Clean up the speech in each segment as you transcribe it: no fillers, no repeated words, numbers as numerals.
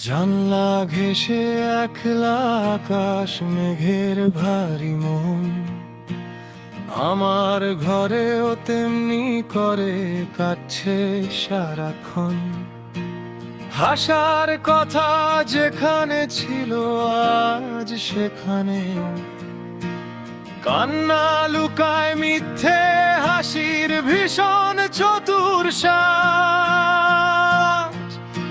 জানলা ঘেঁষে একলা আকাশ মেঘের ভারী মন, আমার ঘরেও তেমনি করে কাটছে সারাক্ষণ। হাসার কথা যেখানে ছিল আজ সেখানে, কান্না লুকায় মিথ্যে হাসির ভীষণ চতুর সাজ।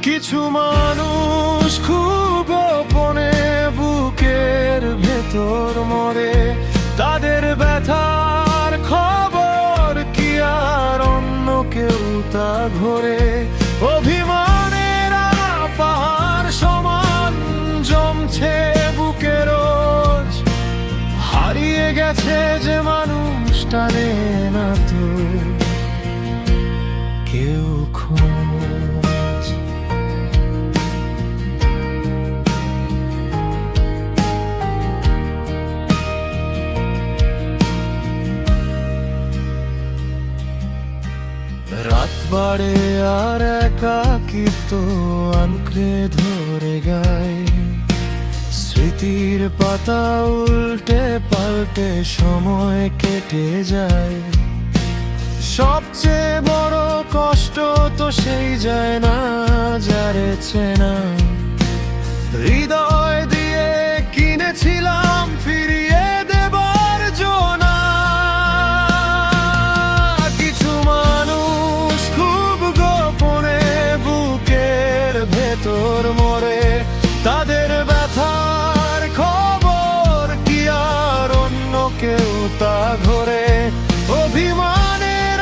কিছু মানুষ খুব গোপনে বুকের ভেতর মরে, তাদের ব্যথার খবর কি আর অন্য কেউ তা ঘরে। অভিমানের পাহাড় সমান জমছে বুকে রোজ, হারিয়ে গেছে যে মানুষ টানে না তো কেউ খোঁজ। রাত বাড়ে আর একাকিত্ব আঁকড়ে ধরে গায়, স্মৃতির পাতা উল্টে পাল্টে সময় কেটে যায়। সবচেয়ে বড় কষ্ট তো সেই যায় না যারে চেনা, হৃদয় দিয়ে কিনেছিলাম ফিরিয়ে দেবার জোনা। কিছু মানুষ খুব গোপনে বুকের ভেতর মরে, তাদের ব্যথার খবর কি আর অন্য কেউ তা ঘরে। অভিমানের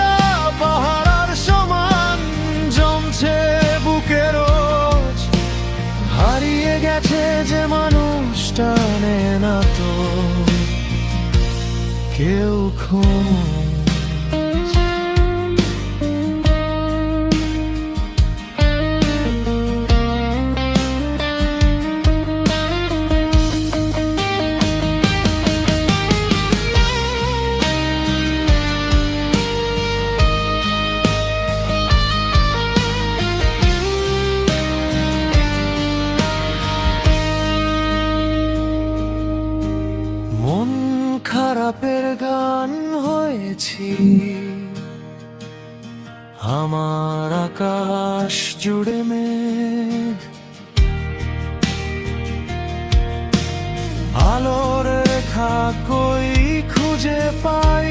পাহাড় সমান জমছে বুকে রোজ, হারিয়ে গেছে যে মানুষ টানে না তো কেউ খোঁজ। মন খারাপের গান হয়েছি, আমার আকাশ জুড়ে মেঘ। আলোর রেখা কই খুঁজে পাই,